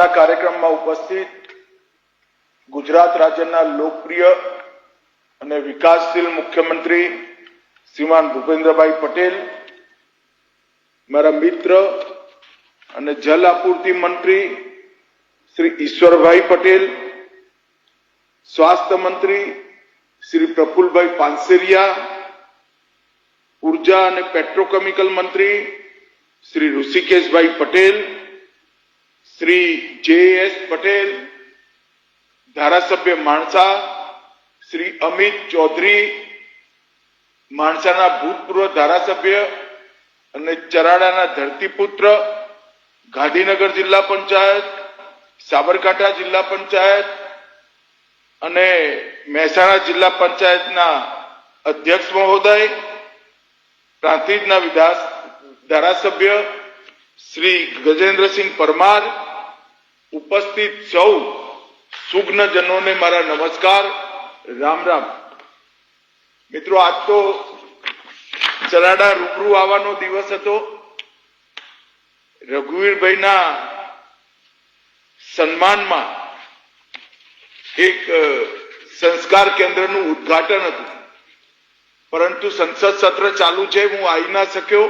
આજના કાર્યક્રમમાં ઉપસ્થિત ગુજરાત રાજ્યના લોકપ્રિય અને વિકાસશીલ મુખ્યમંત્રી શ્રીમાન ભૂપેન્દ્રભાઈ પટેલ, મારા મિત્ર અને જલ આપૂર્તિ મંત્રી શ્રી ઈશ્વરભાઈ પટેલ, સ્વાસ્થ્ય મંત્રી શ્રી પ્રફુલભાઈ પાનસેરિયા, ઉર્જા અને પેટ્રોકેમિકલ મંત્રી શ્રી ઋષિકેશભાઈ પટેલ, શ્રી જે.એસ. પટેલ, ધારાસભ્ય માણસા શ્રી અમિત ચૌધરી, માણસાના ભૂતપૂર્વ ધારાસભ્ય અને ચરાડાના ધરતીપુત્ર, ગાંધીનગર જિલ્લા પંચાયત, સાબરકાંઠા જિલ્લા પંચાયત અને મહેસાણા જિલ્લા પંચાયતના અધ્યક્ષ મહોદય, પ્રાંતિજના ધારાસભ્ય શ્રી ગજેન્દ્રસિંહ પરમાર, ઉપસ્થિત સૌ સુજ્ઞજનોને મારા નમસ્કાર, રામ રામ. મિત્રો, આજ તો ચરાડા રૂબરૂ આવવાનો દિવસ હતો. રઘુવીરભાઈના સન્માનમાં એક સંસ્કાર કેન્દ્રનું ઉદ્ઘાટન હતું, પરંતુ સંસદ સત્ર ચાલુ છે, હું આવી ના શક્યો.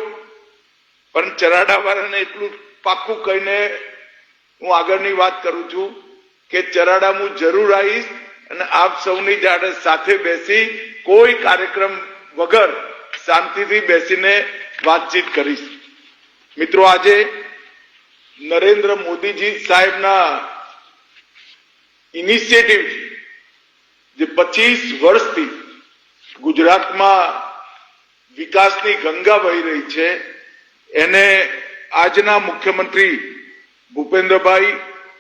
પણ ચરાડા વાળાને એટલું પાક્કું કહીને હું આગળની વાત કરું છું કે ચરાડા હું જરૂર આવીશ અને આપ સૌની જાડે સાથે બેસી કોઈ કાર્યક્રમ વગર શાંતિથી બેસીને વાતચીત કરીશ. મિત્રો, આજે નરેન્દ્ર મોદીજી સાહેબના ઇનિશિયેટિવ જે 25 વર્ષથી ગુજરાતમાં વિકાસની ગંગા વહી રહી છે, એને આજના મુખ્યમંત્રી ભૂપેન્દ્રભાઈ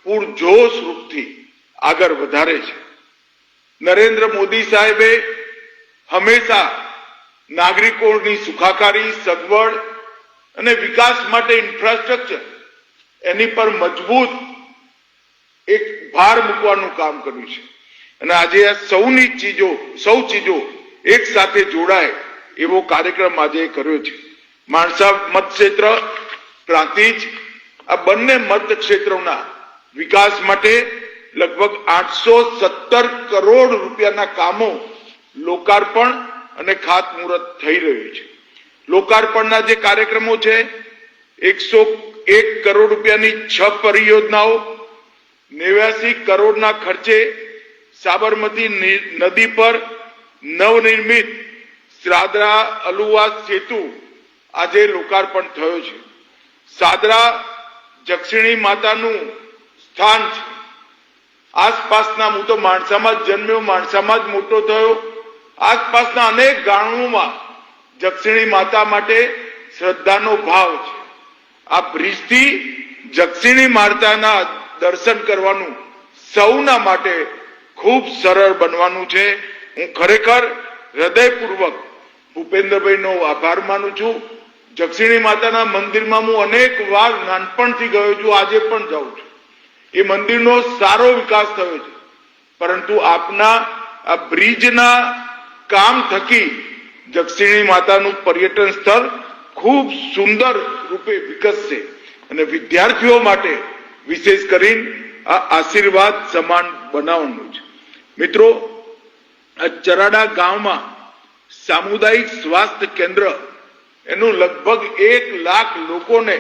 પૂરજોશ રૂપથી આગળ વધારે છે. નરેન્દ્ર મોદી સાહેબે હંમેશા નાગરિકોની સુખાકારી, સગવડ અને વિકાસ માટે ઇન્ફ્રાસ્ટ્રક્ચર એની પર મજબૂત એક ભાર મૂકવાનું કામ કર્યું છે. અને આજે આ સૌ ચીજો એક સાથે જોડાય એવો કાર્યક્રમ આજે કર્યો છે. માણસા મતક્ષેત્ર, પ્રાંતિજ, આ બંને મતક્ષેત્રોના વિકાસ માટે લગભગ 817 કરોડ રૂપિયાના કામો લોકાર્પણ અને ખાતમુહૂર્ત થઈ રહ્યું છે. લોકાર્પણના જે કાર્યક્રમો છે, 101 કરોડ રૂપિયાની 6 પરિયોજનાઓ, 89 કરોડના ખર્ચે સાબરમતી નદી પર નવનિર્મિત સાદરા અલુવા સેતુ આજે લોકાર્પણ થયો છે. સાદરા જક્ષિણી માતાનું સ્થાન છે. આસપાસના, હું તો માણસામાં જ જન્મ્યો, માણસામાં જ મોટો થયો. આસપાસના અનેક ગામોમાં જક્ષિણી માતા માટે શ્રદ્ધાનો ભાવ છે. આ બ્રિજથી જક્ષિણી માતાના દર્શન કરવાનું સૌના માટે ખૂબ સરળ બનવાનું છે. હું ખરેખર હૃદયપૂર્વક ભૂપેન્દ્રભાઈનો આભાર માનું છું. જક્ષિણી માતાના મંદિરમાં હું અનેક વાર નાનપણથી ગયો છું, આજે પણ જાઉં છું. એ મંદિરનો સારો વિકાસ થયો છે, પરંતુ આપના આ બ્રિજના કામ થકી જક્ષિણી માતાનું પર્યટન સ્થળ ખૂબ સુંદર રૂપે વિકસશે અને વિદ્યાર્થીઓ માટે વિશેષ કરીને આ આશીર્વાદ સમાન બનાવવાનું છે. મિત્રો, આ ચરાડા ગામમાં સામુદાયિક સ્વાસ્થ્ય કેન્દ્ર, એનું લગભગ 1 લાખ લોકોને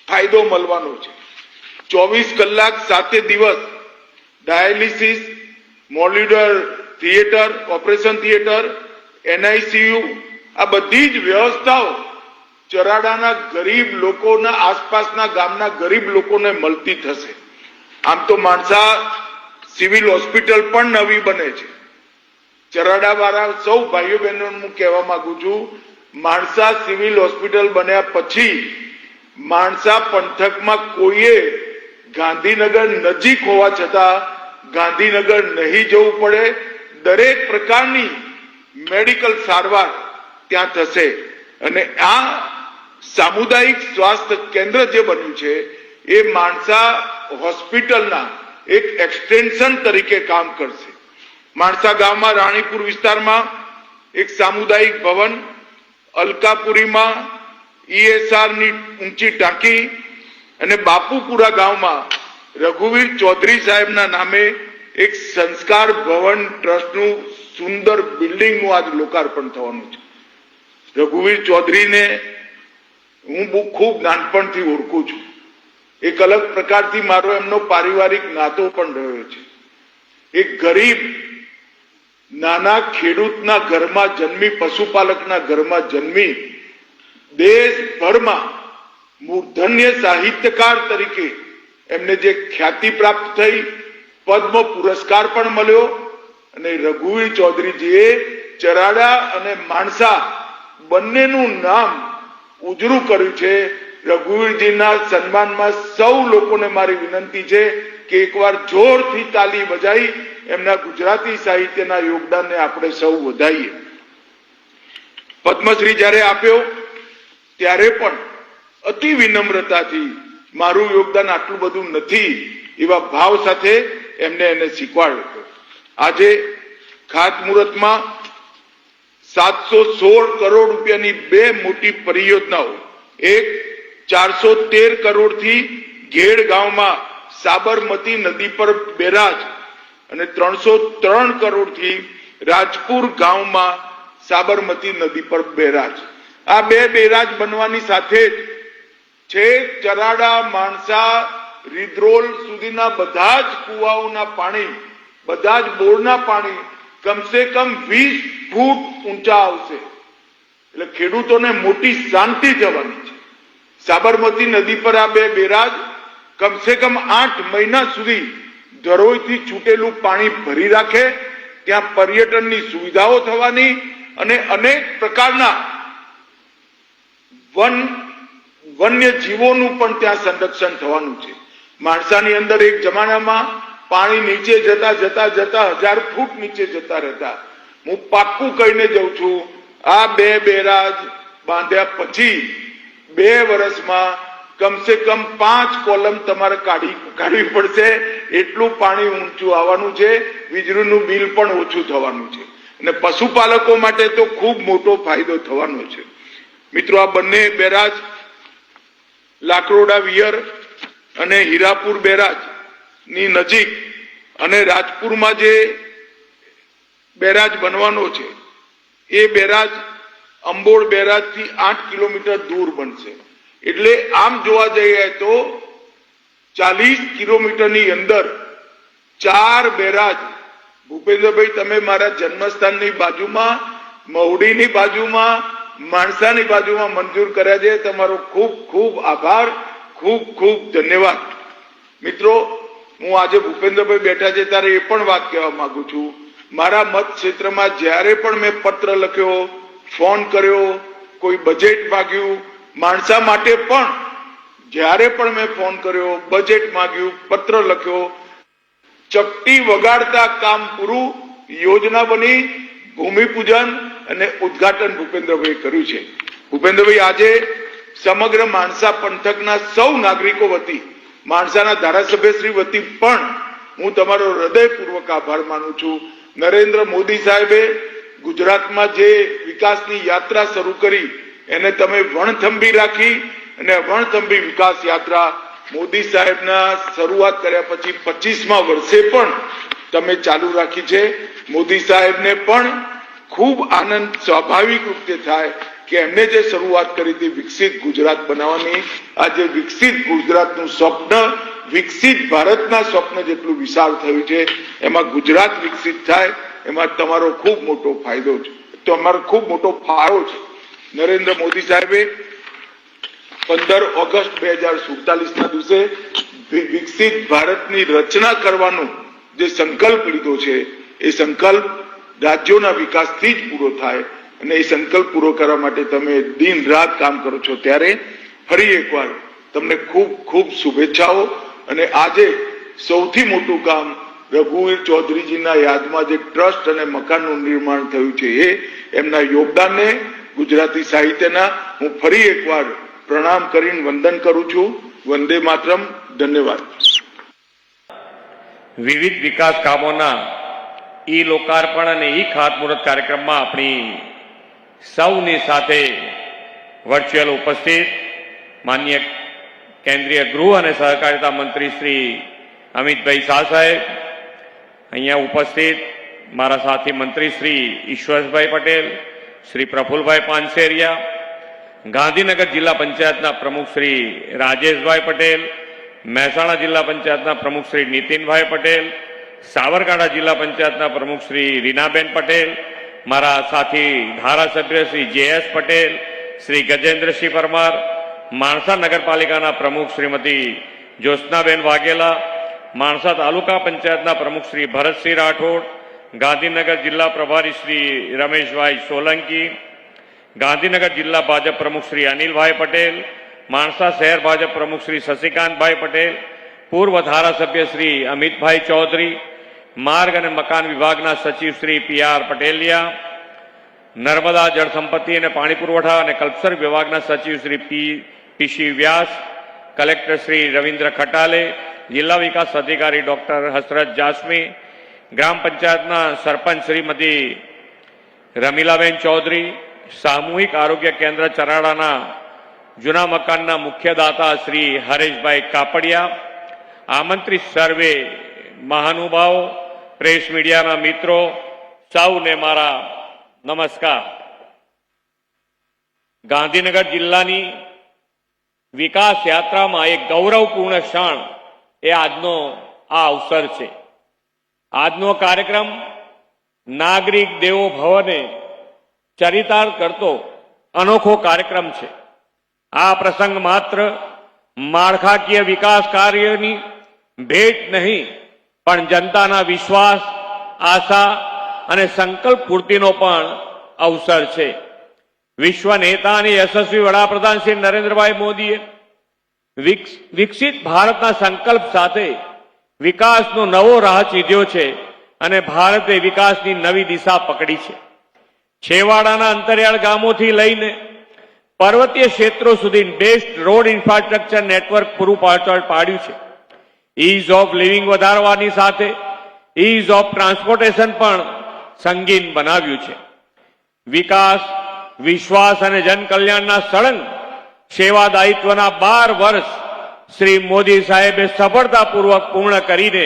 ફાયદો મળવાનો છે. 24 કલાક 7 દિવસ dialysis, modular theatre, operation theatre, NICU, આ બધી જ વ્યવસ્થાઓ ચરાડાના ગરીબ લોકોના, આસપાસના ગામના ગરીબ લોકોને મળતી થશે. આમ તો માણસા સિવિલ હોસ્પિટલ પણ નવી બને છે. ચરાડા વાળા સૌ ભાઈઓ બહેનો હું કહેવા માંગુ છું, માણસા સિવિલ હોસ્પિટલ બન્યા પછી માણસા પંથકમાં કોઈએ ગાંધીનગર નજીક હોવા છતાં ગાંધીનગર નહીં જવું પડે. દરેક પ્રકારની મેડિકલ સારવાર ત્યાં થશે. અને આ સામુદાયિક સ્વાસ્થ્ય કેન્દ્ર જે બન્યું છે એ માણસા હોસ્પિટલના એક એક્સટેન્શન તરીકે કામ કરશે. માણસા ગામમાં રાણીપુર વિસ્તારમાં એક સામુદાયિક ભવન, અલકાપુરીમાં ESR ની ઊંચી ટાંકી, અને બાપુપુરા ગામમાં રઘુવીર ચૌધરી સાહેબના નામે એક સંસ્કાર ભવન ટ્રસ્ટનું સુંદર બિલ્ડિંગનું આજ લોકાર્પણ થવાનું છે. રઘુવીર ચૌધરીને હું ખૂબ નાનપણથી ઓળખું છું. એક અલગ પ્રકારથી મારો એમનો પારિવારિક નાતો પણ રહ્યો છે. એક ગરીબ નાના ખેડૂતના ઘરમાં જન્મી, પશુપાલકના ઘરમાં જન્મી, દેશભરમાં મૂર્ધન્ય સાહિત્યકાર તરીકે એમને જે ખ્યાતિ પ્રાપ્ત થઈ, પદ્મ પુરસ્કાર પણ મળ્યો, અને રઘુવીર ચૌધરીજીએ ચરાડા અને માણસા બંનેનું નામ ઉજળું કર્યું છે. રઘુવીરજીના સન્માનમાં સૌ લોકોને મારી વિનંતી છે કે એકવાર જોરથી તાલી બજાવી એમના ગુજરાતી સાહિત્યના યોગદાનને આપણે સૌ વધાવીએ. પદ્મશ્રી જ્યારે આપ્યો ત્યારે પણ અતિ વિનમ્રતાથી મારું યોગદાન આટલું બધું નથી એવા ભાવ સાથે એને શીખવાડ્યો. આજે ખાતમુહૂર્તમાં 716 કરોડ રૂપિયાની બે મોટી પરિયોજનાઓ, એક 413 કરોડથી ઘેડ ગામમાં સાબરમતી નદી પર બેરાજ અને 303 કરોડથી રાજપુર ગામમાં સાબરમતી નદી પર બેરાજ. આ બે બેરાજ બનવાની સાથે છે ચરાડા, માણસા, રીદ્રોલ સુધીના બધા જ કુવાઓના પાણી, બધા જ બોરના પાણી કમસે કમ 20 ફૂટ ઊંચા આવશે. એટલે ખેડૂતોને મોટી શાંતિ જવાની છે. સાબરમતી નદી પર આ બે બેરાજ કમસે કમ 8 મહિના સુધી ધરોઈથી છૂટેલું પાણી ભરી રાખે. ત્યાં પર્યટનની સુવિધાઓ થવાની અને અનેક પ્રકારના વન્ય જીવોનું પણ ત્યાં સંરક્ષણ થવાનું છે. માણસાની અંદર એક જમાનામાં પાણી નીચે જતા જતા જતા 1000 ફૂટ નીચે જતા રહેતા. હું પાક્કું કહીને જઉં છું, આ બે બેરાજ બાંધ્યા પછી 2 વર્ષમાં કમસે કમ 5 કોલમ તમારે કાઢવી પડશે. એટલું પાણી ઊંચું આવવાનું છે. વીજળીનું બિલ પણ ઓછું થવાનું છે અને પશુપાલકો માટે તો ખૂબ મોટો ફાયદો થવાનો છે. મિત્રો, આ બંને બેરાજ લાકરોડા વિયર અને હીરાપુર બેરાજ ની નજીક અને રાજપુરમાં જે બેરાજ બનવાનો છે એ બેરાજ અંબોડ બેરાજથી 8 કિલોમીટર દૂર બનશે. એટલે આમ જોવા જઈએ તો 40 કિલોમીટરની અંદર 4 બેરાજ. ભૂપેન્દ્રભાઈ, તમે મારા જન્મસ્થાનની બાજુમાં, મહુડીની બાજુમાં, માણસાની બાજુમાં મંજૂર કર્યા છે. તમારો ખૂબ ખૂબ આભાર, ખૂબ ખૂબ ધન્યવાદ. મિત્રો, હું આજે ભૂપેન્દ્રભાઈ બેઠા છે ત્યારે એ પણ વાત કહેવા માંગુ છું, મારા મત ક્ષેત્રમાં જ્યારે પણ મેં પત્ર લખ્યો, ફોન કર્યો, કોઈ બજેટ માંગ્યું, માણસા માટે પણ જ્યારે પણ મેં ફોન કર્યો, બજેટ માંગ્યું, પત્ર લખ્યો, ચપટી વગાડતા કામ પૂરું, યોજના બની, ભૂમિપૂજન અને ઉદ્ઘાટન ભૂપેન્દ્રભાઈ કર્યું છે. ભૂપેન્દ્રભાઈ, આજે સમગ્ર માણસા પંથકના સૌ નાગરિકો વતી, માણસાના ધારાસભ્યશ્રી વતી પણ હું તમારો હૃદયપૂર્વક આભાર માનું છું. નરેન્દ્ર મોદી સાહેબે ગુજરાતમાં જે વિકાસની યાત્રા શરૂ કરી એને તમે વણથંભી રાખી અને વણથંભી વિકાસ યાત્રા મોદી સાહેબના શરૂઆત કર્યા પછી 25મા વર્ષે પણ તમે ચાલુ રાખી છે. મોદી સાહેબને પણ ખૂબ આનંદ સ્વાભાવિક રૂપે થાય કે એમને જે શરૂઆત કરી હતી વિકસિત ગુજરાત બનાવવાની, આજે વિકસિત ગુજરાતનું સ્વપ્ન, વિકસિત ભારતના સ્વપ્ન જેટલું વિશાળ થયું છે. એમાં ગુજરાત વિકસિત થાય એમાં તમારો ખૂબ મોટો ફાયદો છે, તમારો ખૂબ મોટો ફાળો છે. નરેન્દ્ર મોદી સાહેબે 15 ઓગસ્ટ 2047ના દિવસે વિકસિત ભારતની રચના કરવાનો જે સંકલ્પ લીધો છે એ સંકલ્પ રાજ્યોના વિકાસથી જ પૂરો થાય અને એ સંકલ્પ પૂરો કરવા માટે તમે દિન રાત કામ કરો છો. ત્યારે ફરી એકવાર તમને ખૂબ ખૂબ શુભેચ્છાઓ. અને આજે સૌથી મોટું કામ રઘુવીર ચૌધરીજીના યાદમાં જે ટ્રસ્ટ અને મકાનનું નિર્માણ થયું છે એ એમના યોગદાનને ગુજરાતી સાહિત્યના હું ફરી એકવાર પ્રણામ કરીને વંદન કરું છું. વંદે માતરમ. ધન્યવાદ. વિવિધ વિકાસ કામોના ઈ લોકાર્પણ અને ઈ ખાતમુહૂર્ત કાર્યક્રમમાં આપણી સૌની સાથે વર્ચ્યુઅલ ઉપસ્થિત માનનીય કેન્દ્રીય ગૃહ અને સહકારિતા મંત્રી શ્રી અમિતભાઈ શાહ સાહેબ, અહીંયા ઉપસ્થિત મારા સાથી મંત્રી શ્રી ઈશ્વરભાઈ પટેલ, શ્રી પ્રફુલભાઈ પાનસેરિયા, ગાંધીનગર જિલ્લા પંચાયતના પ્રમુખ શ્રી રાજેશભાઈ પટેલ, મહેસાણા જિલ્લા પંચાયતના પ્રમુખ શ્રી નીતિનભાઈ પટેલ, સાબરકાંઠા જિલ્લા પંચાયતના પ્રમુખ શ્રી રીનાબેન પટેલ, મારા સાથી ધારાસભ્ય શ્રી જે.એસ. પટેલ, શ્રી ગજેન્દ્રસિંહ પરમાર, માણસા નગરપાલિકાના પ્રમુખ શ્રીમતી જ્યોત્સનાબેન વાઘેલા, માણસા તાલુકા પંચાયતના પ્રમુખ શ્રી ભરતસિંહ રાઠોડ, ગાંધીનગર જિલ્લા પ્રભારી શ્રી રમેશભાઈ સોલંકી, ગાંધીનગર જિલ્લા ભાજપ પ્રમુખ શ્રી અનિલભાઈ પટેલ, માણસા શહેર ભાજપ પ્રમુખ શ્રી શશિકાંતભાઈ પટેલ, પૂર્વ ધારાસભ્ય શ્રી અમિતભાઈ ચૌધરી, માર્ગ અને મકાન વિભાગના સચિવ શ્રી પી.આર. પટેલિયા, નર્મદા જળ સંપત્તિ અને પાણી પુરવઠા અને કલ્પસર વિભાગના સચિવ શ્રી પી.સી. વ્યાસ, કલેક્ટર શ્રી રવિન્દ્ર ખટાલે, જિલ્લા વિકાસ અધિકારી ડોક્ટર હસરત જાસમી, ગ્રામ પંચાયતના સરપંચ શ્રીમતી રમીલાબેન ચૌધરી, સામૂહિક આરોગ્ય કેન્દ્ર ચરાડાના જૂના મકાનના મુખ્યદાતા શ્રી હરેશભાઈ કાપડિયા, આમંત્રિત સર્વે મહાનુભાવો, પ્રેસ મીડિયાના મિત્રો, સૌને મારા નમસ્કાર. ગાંધીનગર જિલ્લાની વિકાસ યાત્રામાં એક ગૌરવપૂર્ણ ક્ષણ એ આજનો આ અવસર છે. આજનો કાર્યક્રમ નાગરિક દેવો ભવને ચરિતાર્થ કરતો અનોખો કાર્યક્રમ છે. આ પ્રસંગ માત્ર માળખાકીય વિકાસ કાર્યની ભેટ નહીં, પણ જનતાના વિશ્વાસ, આશા અને સંકલ્પ પૂર્તિનો પણ અવસર છે. વિશ્વ નેતા અને યશસ્વી વડાપ્રધાન શ્રી નરેન્દ્રભાઈ મોદીએ વિકસિત ભારતના સંકલ્પ સાથે વિકાસનો નવો રાહ ચીધ્યો છે અને ભારતે વિકાસની નવી દિશા પકડી છે. છેવાડાના અંતરિયાળ ગામોથી લઈને પર્વતીય ક્ષેત્રો સુધી બેસ્ટ રોડ ઇન્ફ્રાસ્ટ્રક્ચર નેટવર્ક પૂરું પાડ્યું છે. ઇઝ ઓફ લિવિંગ વધારવાની સાથે ઇઝ ઓફ ટ્રાન્સપોર્ટેશન પણ સંગીન બનાવ્યું છે. વિકાસ, વિશ્વાસ અને જનકલ્યાણના સળંગ સેવા દાયિત્વના 12 વર્ષ શ્રી મોદી સાહેબે સફળતાપૂર્વક પૂર્ણ કરીને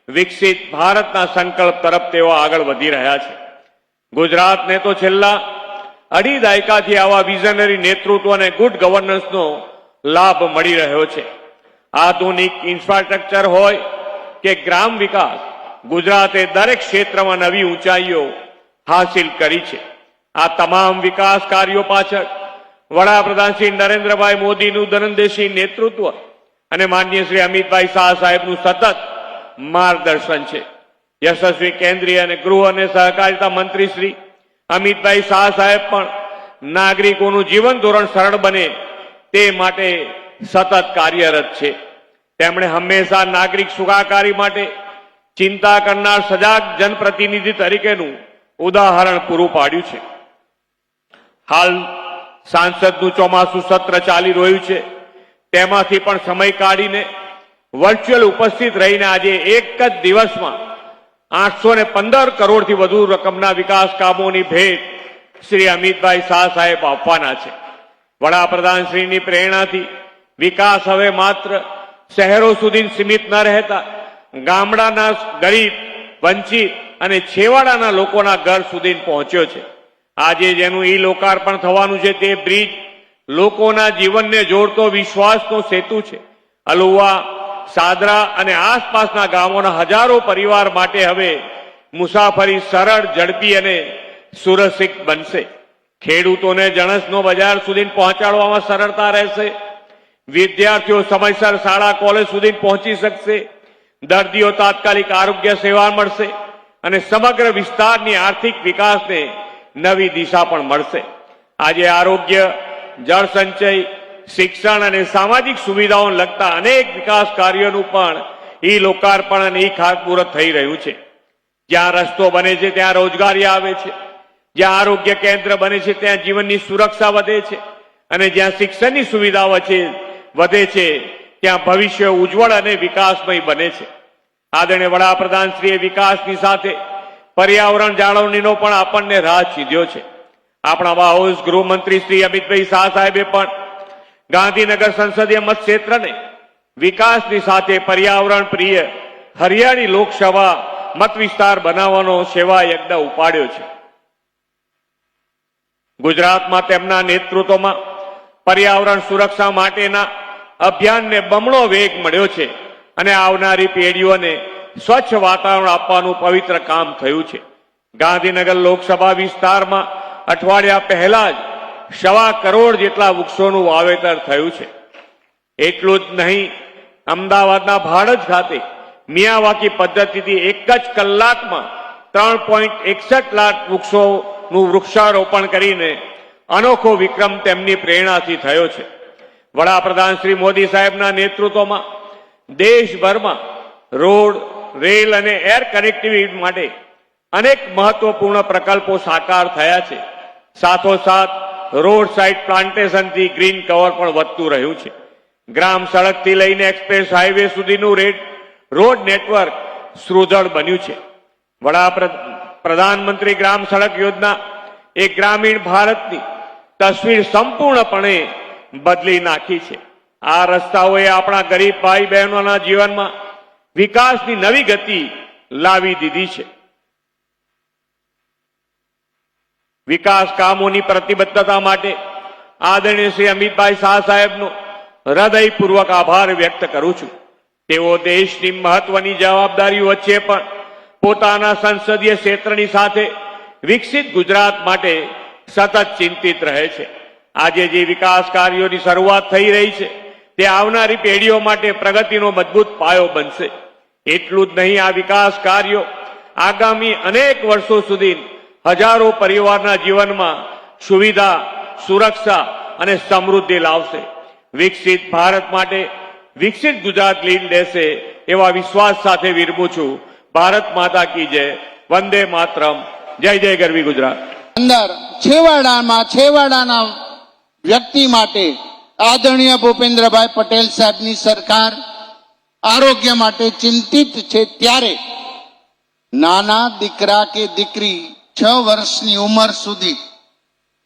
વિકસિત ભારતના સંકલ્પ તરફ તેઓ આગળ વધી રહ્યા છે. ગુજરાતને તો છેલ્લા 2.5 દાયકાથી આવા વિઝનરી નેતૃત્વ અને ગુડ ગવર્નન્સનો લાભ મળી રહ્યો છે. આધુનિક ઇન્ફ્રાસ્ટ્રક્ચર હોય કે ગ્રામ વિકાસ, ગુજરાતે દરેક ક્ષેત્રમાં નવી ઊંચાઈઓ હાંસિલ કરી છે. આ તમામ વિકાસ કાર્યો પાછળ વડાપ્રધાન શ્રી નરેન્દ્રભાઈ મોદીનું દૂરંદેશી નેતૃત્વ અને માનનીય શ્રી અમિતભાઈ શાહ સાહેબનું સતત માર્ગદર્શન છે. યશસ્વી કેન્દ્રીય અને ગૃહ અને સહકારિતા મંત્રી શ્રી અમિતભાઈ શાહ સાહેબ પણ નાગરિકોનું જીવન ધોરણ સરળ બને તે માટે સતત કાર્યરત છે. તેમણે હંમેશા નાગરિક સુખાકારી માટે ચિંતા કરનાર સજાગ જનપ્રતિનિધિ તરીકેનું ઉદાહરણ પૂરું પાડ્યું છે. હાલ સાંસદનું ચોમાસું સત્ર ચાલી રહ્યું છે, તેમાંથી પણ સમય કાઢીને વર્ચ્યુઅલ ઉપસ્થિત રહીને આજે એક જ દિવસમાં 815 કરોડથી વધુ રકમના વિકાસ કામોની ભેટ શ્રી અમિતભાઈ શાહ સાહેબ આપવાના છે. વડાપ્રધાન શ્રીની પ્રેરણાથી વિકાસ હવે માત્ર શહેરો સુધી સીમિત ન રહેતા ગામડાના ગરીબ, વંચિત અને છેવાડાના લોકોના ઘર સુધી પહોંચ્યો છે. આજે જેનું લોકાર્પણ થવાનું છે તે બ્રિજ લોકોના જીવનને જોડતો વિશ્વાસનો સેતુ છે. અલુવા, સાદરા અને આસપાસના ગામોના હજારો પરિવાર માટે હવે મુસાફરી સરળ, ઝડપી અને સુરક્ષિત બનશે. ખેડૂતોને જણસનો બજાર સુધી પહોંચાડવામાં સરળતા રહેશે. વિદ્યાર્થીઓ સમયસર શાળા, કોલેજ સુધી પહોંચી શકશે. દર્દીઓ તાત્કાલિક આરોગ્ય સેવા મળશે અને સમગ્ર વિસ્તારની આર્થિક વિકાસને નવી દિશા પણ મળશે. આજે આરોગ્ય, જળ સંચય, શિક્ષણ અને સામાજિક સુવિધાઓને લગતા અનેક વિકાસ કાર્યોનું પણ લોકાર્પણ અને ખાતમુહૂર્ત થઈ રહ્યું છે. જ્યાં રસ્તો બને છે ત્યાં રોજગારી આવે છે, જ્યાં આરોગ્ય કેન્દ્ર બને છે ત્યાં જીવનની સુરક્ષા વધે છે અને જ્યાં શિક્ષણની સુવિધા વધે છે ત્યાં ભવિષ્ય ઉજ્જવળ અને વિકાસમય બને છે. આદરણીય વડાપ્રધાનશ્રીએ વિકાસની સાથે પર્યાવરણ જાળવણીનો પણ આપણને રાહ ચીધ્યો છે. આપણા હાઉસ ગૃહમંત્રી શ્રી અમિતભાઈ શાહ સાહેબે પણ ગાંધીનગર સંસદીય મત ક્ષેત્રને વિકાસની સાથે પર્યાવરણ પ્રિય હરિયાળી લોકસભા મત વિસ્તાર બનાવવાનો સેવા યજ્ઞ ઉપાડ્યો છે. ગુજરાતમાં તેમના નેતૃત્વમાં પર્યાવરણ સુરક્ષા માટેના અભિયાનને બમણો વેગ મળ્યો છે અને આવનારી પેઢીઓને સ્વચ્છ વાતાવરણ આપવાનું પવિત્ર કામ થયું છે. ગાંધીનગર લોકસભા વિસ્તારમાં અઠવાડિયા પહેલા જ 1.25 કરોડ જેટલા વૃક્ષોનું વાવેતર થયું છે. એટલું જ નહીં, અમદાવાદના ભાડજ ખાતે મિયાવાકી પદ્ધતિથી એક જ કલાકમાં 3.61 લાખ વૃક્ષોનું વૃક્ષારોપણ કરીને અનોખો વિક્રમ તેમની પ્રેરણાથી થયો છે. વડાપ્રધાન શ્રી મોદી સાહેબના નેતૃત્વમાં દેશભરમાં રોડ, રેલ અને એર કનેક્ટિવિટી માટે અનેક મહત્વપૂર્ણ પ્રકલ્પો સાકાર થયા છે. સાથોસાથ રોડ સાઇડ પ્લાન્ટેશનથી ગ્રીન કવર પણ વધતું રહ્યું છે. ગ્રામ સડકથી લઈને એક્સપ્રેસ હાઈવે સુધીનું રોડ નેટવર્ક સુદૃઢ બન્યું છે. પ્રધાનમંત્રી ગ્રામ સડક યોજના એ ગ્રામીણ ભારતની તસવીર સંપૂર્ણપણે બદલી નાખી છે. આ રસ્તાઓએ આપણા ગરીબ ભાઈ બહેનોના જીવનમાં વિકાસની નવી ગતિ લાવી દીધી છે. વિકાસ કામોની પ્રતિબદ્ધતા માટે આદરણીય શ્રી અમિતભાઈ શાહ સાહેબનો હૃદયપૂર્વક આભાર વ્યક્ત કરું છું. તેઓ દેશની મહત્વની જવાબદારીઓ વચ્ચે પણ પોતાના સંસદીય ક્ષેત્રની સાથે વિકસિત ગુજરાત માટે સતત ચિંતિત રહે છે. આજે જે વિકાસ કાર્યોની શરૂઆત થઈ રહી છે તે આવનારી પેઢીઓ માટે પ્રગતિનો મજબૂત પાયો બનશે. એટલું જ નહીં, આ વિકાસ કાર્યો આગામી અનેક વર્ષો સુધી હજારો પરિવારના જીવનમાં સુવિધા, સુરક્ષા અને સમૃદ્ધિ લાવશે. વિકસિત ભારત માટે વિકસિત ગુજરાત લીડ લેશે એવા વિશ્વાસ સાથે વિરમું છું. ભારત માતા કી જય. વંદે માતરમ. જય જય ગરવી ગુજરાત. અંદર છેવાડાના વ્યક્તિ માટે આદરણીય ભૂપેન્દ્રભાઈ પટેલ સાહેબની સરકાર આરોગ્ય માટે ચિંતિત છે. ત્યારે નાના દીકરા કે દીકરી 6 વર્ષની ઉંમર સુધી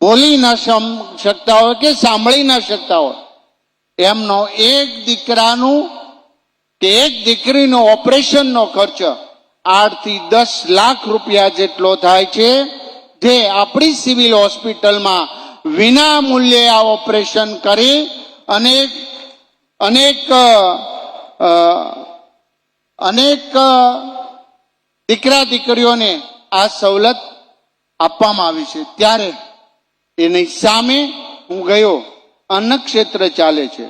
બોલી ન શકતા હોય કે સાંભળી ન શકતા હોય, એમનો એક દીકરાનું કે એક દીકરીનો ઓપરેશનનો ખર્ચ 8 થી 10 લાખ રૂપિયા જેટલો થાય છે, જે આપણી સિવિલ હોસ્પિટલમાં વિના મૂલ્યે આ ઓપરેશન કરી અનેક દીકરા દીકરીઓને આ સવલત આપવામાં આવી છે. ત્યારે એની સામે હું ગયો. અન્ન ક્ષેત્ર ચાલે છે.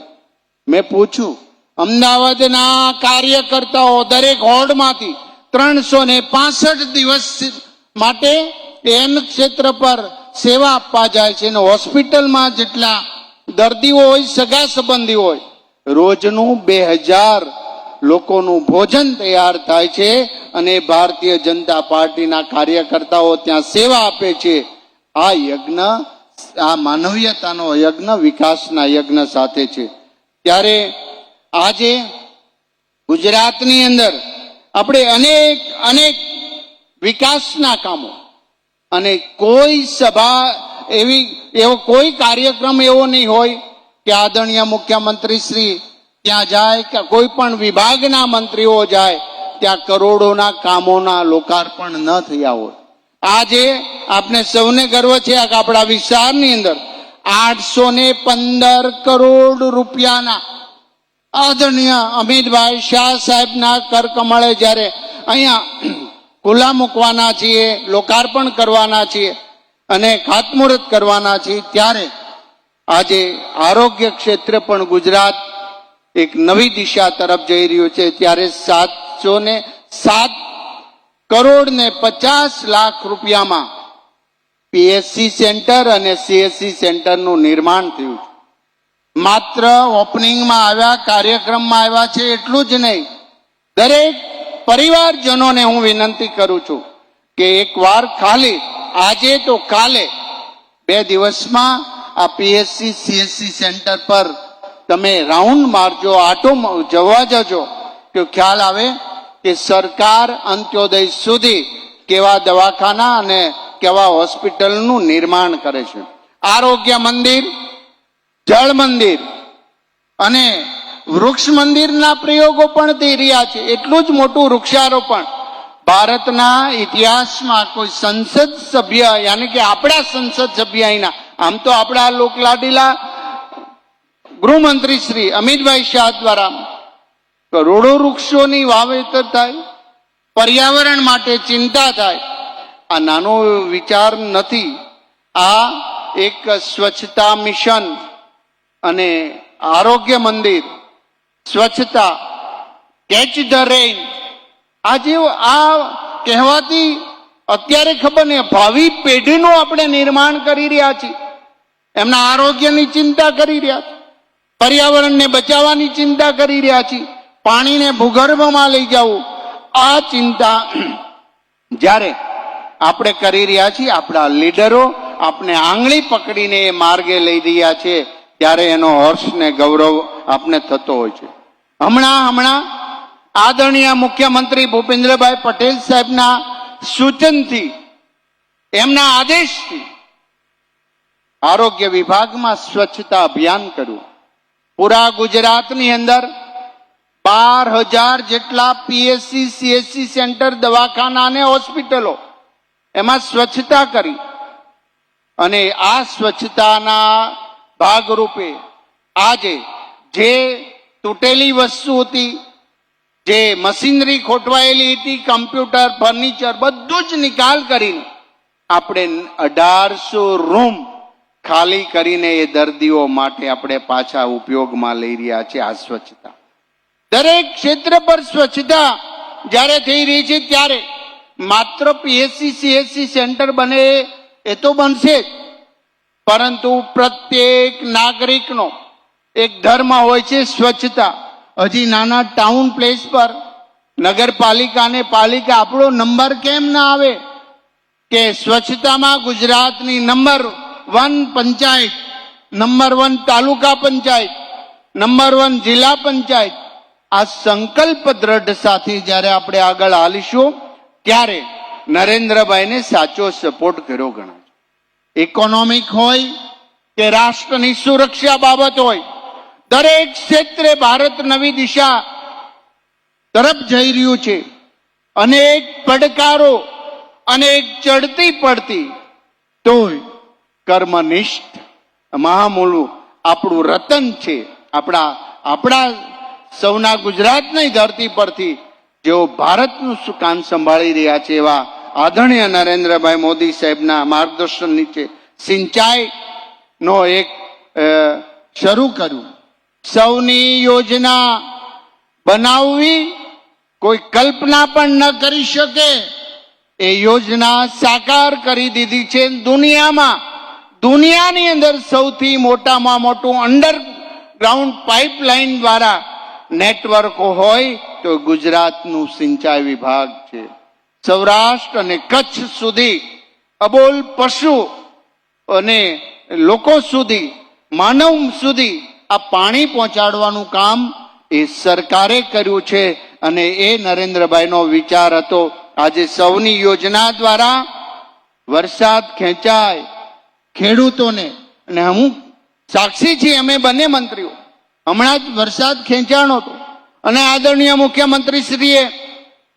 મેં પૂછ્યું, અમદાવાદના કાર્યકર્તાઓ દરેક હોર્ડમાંથી 365 દિવસ માટે અન્ન ક્ષેત્ર પર સેવા આપવા જાય છે અને હોસ્પિટલમાં જેટલા દર્દીઓ હોય, સગા સંબંધી હોય, રોજનું 2000 લોકોનું ભોજન તૈયાર થાય છે અને ભારતીય જનતા પાર્ટીના કાર્યકર્તાઓ ત્યાં સેવા આપે છે. આ યજ્ઞ, આ માનવીયતાનો યજ્ઞ વિકાસના યજ્ઞ સાથે છે. ત્યારે આજે ગુજરાતની અંદર આપણે અનેક વિકાસના કામો અને કોઈ સભા એવો કોઈ કાર્યક્રમ એવો નહીં હોય કે આદરણીય મુખ્યમંત્રી શ્રી ત્યાં જાય કે કોઈ પણ વિભાગના મંત્રીઓ જાય ત્યાં કરોડોના કામોના લોકાર્પણ ન થયા હોય. આજે આપને સૌને ગર્વ છે કે આપણા વિસ્તારની અંદર 815 કરોડ રૂપિયાના આદરણીય અમિતભાઈ શાહ સાહેબના કરકમળે જ્યારે અહીંયા ખુલ્લા મૂકવાના છીએ, લોકાર્પણ કરવાના છીએ અને ખાતમુહૂર્ત કરવાના છીએ, ત્યારે આજે આરોગ્ય ક્ષેત્રે પણ ગુજરાત એક નવી દિશા તરફ જઈ રહ્યું છે. ત્યારે 707 કરોડ ને 50 લાખ રૂપિયામાં પીએચસી સેન્ટર અને સીએચસી સેન્ટરનું નિર્માણ થયું છે. માત્ર ઓપનિંગમાં આવ્યા, કાર્યક્રમમાં આવ્યા છે એટલું જ નહીં, દરેક પરિવારજનોને હું વિનંતી કરું છું કે એકવાર ખાલી આજે તો કાલે 2 દિવસમાં આ પીએચસી સીએચસી સેન્ટર પર તમે રાઉન્ડ મારજો, આટો જવા જજો, તો ખ્યાલ આવે કે સરકાર અંત્યોદય સુધી કેવા દવાખાના અને કેવા હોસ્પિટલનું નિર્માણ કરે છે. આરોગ્ય મંદિર, જળ મંદિર, અને વૃક્ષ મંદિરના પ્રયોગો પણ થઈ રહ્યા છે. એટલું જ મોટું વૃક્ષારોપણ ભારતના ઇતિહાસમાં કોઈ સંસદ સભ્ય યાની કે આપણા સંસદ સભ્ય અહીંના, આમ તો આપણા લોકલાડીલા ગૃહમંત્રી શ્રી અમિતભાઈ શાહ દ્વારા કરોડો વૃક્ષોની વાવેતર થાય, પર્યાવરણ માટે ચિંતા થાય. આ નાનો વિચાર નથી. આ એક સ્વચ્છતા મિશન અને આરોગ્ય મંદિર, સ્વચ્છતા, કેચ ધ રેઇન, આ જે આ કહેવાતી અત્યારે ખબર નહીં ભાવિ પેઢીનું આપણે નિર્માણ કરી રહ્યા છીએ. એમના આરોગ્યની ચિંતા કરી રહ્યા છીએ, પર્યાવરણને બચાવવાની ચિંતા કરી રહ્યા છીએ, પાણીને ભૂગર્ભમાં લઈ જવું, આ ચિંતા જ્યારે આપણે કરી રહ્યા છીએ, આપણા લીડરો આપણે આંગળી પકડીને એ માર્ગે લઈ રહ્યા છે, ત્યારે એનો હર્ષ ને ગૌરવ આપને થતો હોય છે. હમણાં આદરણીય મુખ્યમંત્રી ભૂપેન્દ્રભાઈ પટેલ સાહેબના સૂચનથી, એમના આદેશથી આરોગ્ય વિભાગમાં સ્વચ્છતા અભિયાન કર્યું. પૂરા ગુજરાતની અંદર 12,000 જેટલા પીએચસી સીએચસી સેન્ટર, દવાખાના અને હોસ્પિટલો, એમાં સ્વચ્છતા કરી. અને આ સ્વચ્છતાના ભાગરૂપે આજે જે તૂટેલી વસ્તુ હતી, જે મશીનરી ખોટવાયેલી હતી, કમ્પ્યુટર, ફર્નિચર, બધું જ નિકાલ કરીને આપણે 1800 રૂમ ખાલી કરીને એ દર્દીઓ માટે આપણે પાછા ઉપયોગમાં લઈ રહ્યા છે. આ સ્વચ્છતા દરેક ક્ષેત્ર પર સ્વચ્છતા જ્યારે થઈ રહી છે, ત્યારે માત્ર પીએચસી સીએચસી સેન્ટર બને એ તો બનશે જ, પરંતુ પ્રત્યેક નાગરિકનો એક ધર્મ હોય છે સ્વચ્છતા. હજી નાના ટાઉન પ્લેસ પર નગરપાલિકા અને પાલિકા આપણો નંબર કેમ ના આવે કે સ્વચ્છતામાં ગુજરાતની નંબર 1 પંચાયત, નંબર 1 તાલુકા પંચાયત, નંબર 1 જિલ્લા પંચાયત. આ સંકલ્પ દ્રઢ સાથે જ્યારે આપણે આગળ હાલીશું, ત્યારે નરેન્દ્રભાઈને સાચો સપોર્ટ કર્યો ગણાય. ઇકોનોમિક હોય કે રાષ્ટ્રની સુરક્ષા બાબત હોય, દરેક ક્ષેત્રે ભારત નવી દિશા તરફ જઈ રહ્યું છે. અનેક પડકારો, અનેક ચડતી પડતી, તોય કર્મનિષ્ઠ મહામૂલું આપણું રતન છે. આપણા સૌના ગુજરાતની ધરતી પરથી જેઓ ભારતનું સુકાન સંભાળી રહ્યા છે, એવા આદરણીય નરેન્દ્રભાઈ મોદી સાહેબના માર્ગદર્શન નીચે સિંચાઈનો એક શરૂ કર્યું. સૌની યોજના બનાવવી કોઈ કલ્પના પણ ન કરી શકે એ યોજના સાકાર કરી દીધી છે. દુનિયાની અંદર સૌથી મોટામાં મોટું અંડરગ્રાઉન્ડ પાઇપલાઇન દ્વારા નેટવર્ક હોય તો ગુજરાતનું સિંચાઈ વિભાગ છે. સૌરાષ્ટ્ર અને કચ્છ સુધી અબોલ પશુ અને લોકો સુધી, માનવ સુધી આ પાણી પહોંચાડવાનું કામ એ સરકારે કર્યું છે. અને એ નરેન્દ્રભાઈનો વિચાર હતો. આજે સૌની યોજના દ્વારા વરસાદ ખેંચાય, ખેડૂતોને, અને હું સાક્ષી છીએ, અમે બંને મંત્રીઓ હમણાં જ વરસાદ ખેંચાણો હતો, અને આદરણીય મુખ્યમંત્રી શ્રીએ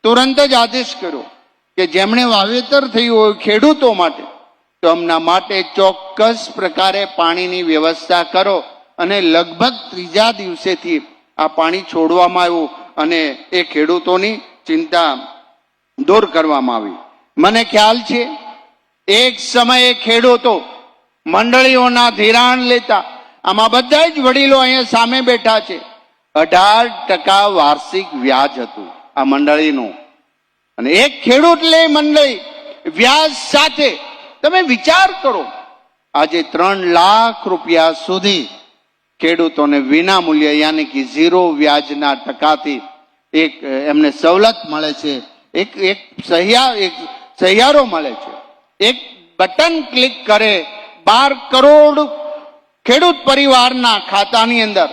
તુરંત જ આદેશ કર્યો કે જેમણે વાવેતર થયું હોય ખેડૂતો માટે, તો એમના માટે ચોક્કસ પ્રકારે પાણીની વ્યવસ્થા કરો. અને લગભગ 3જા દિવસેથી આ પાણી છોડવામાં આવ્યું અને એ ખેડૂતોની ચિંતા દૂર કરવામાં આવી. મને ખ્યાલ છે એક સમયે ખેડૂતો મંડળીઓના ધિરાણ લેતા, આમાં બધા જ વડીલો અહીંયા સામે બેઠા છે, 18% વાર્ષિક વ્યાજ હતું આ મંડળીનું. અને એક ખેડૂત લે મંડળી વ્યાજ સાથે, તમે વિચાર કરો, આજે 3 લાખ રૂપિયા સુધી ખેડૂતોને વિના મૂલ્ય યાની કે 0 વ્યાજના ટકાથી એક એમને સવલત મળે છે. એક સહિયારો મળે છે. એક બટન ક્લિક કરે 12 કરોડ ખેડૂત પરિવારના ખાતાની અંદર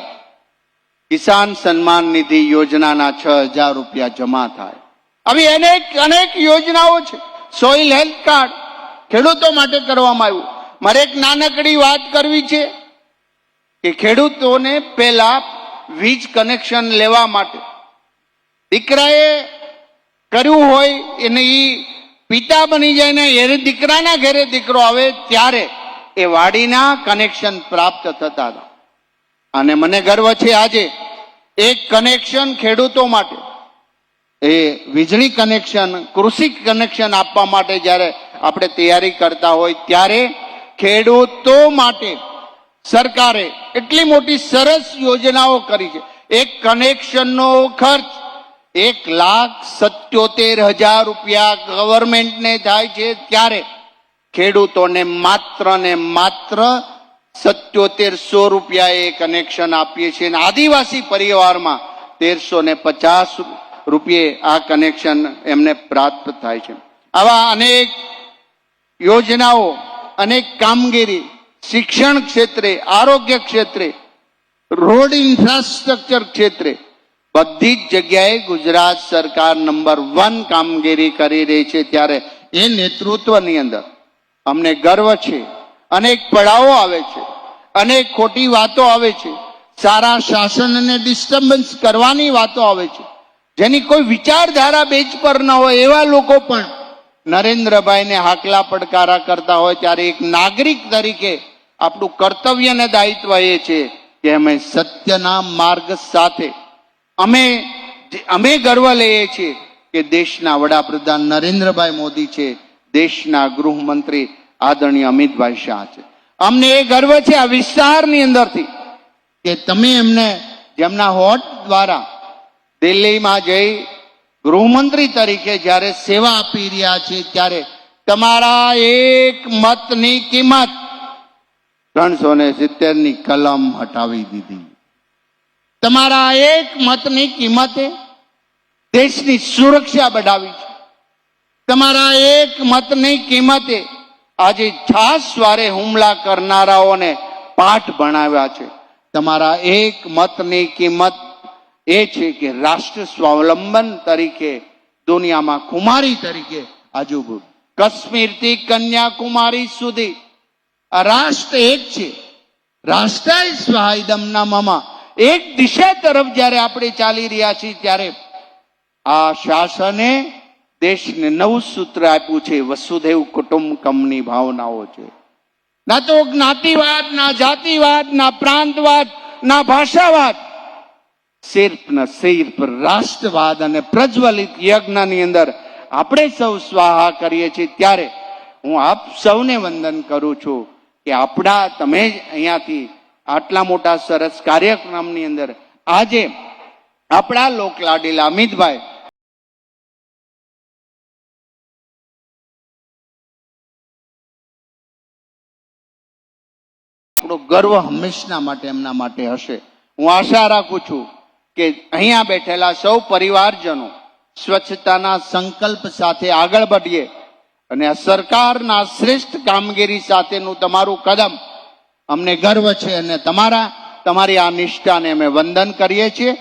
કિસાન સન્માન નિધિ યોજનાના 6,000 રૂપિયા જમા થાય. આવી અનેક યોજનાઓ છે. સોઇલ હેલ્થ કાર્ડ ખેડૂતો માટે કરવામાં આવ્યું. મારે એક નાનકડી વાત કરવી છે કે ખેડૂતોને પહેલા વીજ કનેક્શન લેવા માટે દીકરાએ કર્યું હોય એને ઈ પિતા બની જાય ને એ દીકરાના ઘરે દીકરો આવે ત્યારે એ વાડીના કનેક્શન પ્રાપ્ત થતા હતા. અને મને ગર્વ છે આજે એક કનેક્શન ખેડૂતો માટે, એ વીજળી કનેક્શન, કૃષિ કનેક્શન આપવા માટે જ્યારે આપણે તૈયારી કરતા હોય ત્યારે ખેડૂતો માટે સરકારે એટલી મોટી સરસ યોજનાઓ કરી છે. એક કનેક્શનનો ખર્ચ 1,77,000 રૂપિયા ગવર્મેન્ટને થાય છે, ત્યારે ખેડૂતોને માત્ર ને માત્ર 7700 રૂપિયા એ કનેક્શન આપીએ છીએ. અને આદિવાસી પરિવારમાં 1350 રૂપિયે આ કનેક્શન એમને પ્રાપ્ત થાય છે. આવા અનેક યોજનાઓ, અનેક કામગીરી શિક્ષણ ક્ષેત્રે, આરોગ્ય ક્ષેત્રે, રોડ ઇન્ફ્રાસ્ટ્રક્ચર ક્ષેત્રે બધી જ જગ્યાએ ગુજરાત સરકાર નંબર 1 કામગીરી કરી રહી છે. ત્યારે એ નેતૃત્વની અંદર અમને ગર્વ છે. અનેક પડાવો આવે છે, અનેક ખોટી વાતો આવે છે, સારા શાસનને ડિસ્ટર્બન્સ કરવાની વાતો આવે છે, જેની કોઈ વિચારધારા બેચ પર ન હોય એવા લોકો પણ નરેન્દ્રભાઈને હાકલા પડકારા કરતા હોય. ત્યારે એક નાગરિક તરીકે આપણું કર્તવ્ય અને દાયિત્વ એ છે કે અમે સત્યના માર્ગ સાથે અમે ગર્વ લઈએ છીએ કે દેશના વડાપ્રધાન નરેન્દ્રભાઈ મોદી છે, દેશના ગૃહમંત્રી આદરણીય અમિતભાઈ શાહ છે. અમને એ ગર્વ છે આ વિસ્તારની અંદરથી કે તમે એમને જેમના હોટ દ્વારા દિલ્હીમાં જઈ ગૃહમંત્રી તરીકે જ્યારે સેવા આપી રહ્યા છે, ત્યારે તમારા એક મતની કિંમત 370 કલમ હટાવી દીધી. તમારા એક મતની કિંમતે દેશની સુરક્ષા बढ़ાવી છે. તમારા એક મતની કિંમતે આજે છાસવારે હુમલા કરનારાઓને પાઠ ભણાવ્યા છે. તમારા એક મતની કિંમત એ છે કે રાષ્ટ્ર સ્વાવલંબન તરીકે દુનિયામાં કુમારી તરીકે આજુ કાશ્મીરથી કન્યાકુમારી સુધી આ રાષ્ટ્ર એક છે. રાષ્ટ્રાય સ્વાયદમના મમા, એક દિશા તરફ જ્યારે આપણે ચાલી રહ્યા છીએ, ત્યારે આ શાસને દેશને નવું સૂત્ર આપ્યું છે, વસુધૈવ કુટુંબકમની ભાવનાઓ છે. ના તો જ્ઞાતિવાદ, ના જાતિવાદ, ના પ્રાંતવાદ, ના ભાષાવાદ, સિર્ફ ને સિર્ફ રાષ્ટ્રવાદ અને પ્રજ્વલિત યજ્ઞની અંદર આપણે સૌ સ્વાહા કરીએ છીએ. ત્યારે હું આપ સૌને વંદન કરું છું કે આપણા તમે અહીંયાથી આટલા મોટા સરસ કાર્યક્રમની અંદર આજે આપણા લોકલાડીલા અમિતભાઈ આપણો ગર્વ હંમેશના માટે એમના માટે હશે. હું આશા રાખું છું કે અહીંયા બેઠેલા સૌ પરિવારજનો સ્વચ્છતાના સંકલ્પ સાથે આગળ વધીએ અને આ સરકારના શ્રેષ્ઠ કામગીરી સાથેનું તમારું કદમ અમને ગર્વ છે. અને તમારી આ નિષ્ઠાને અમે વંદન કરીએ છીએ.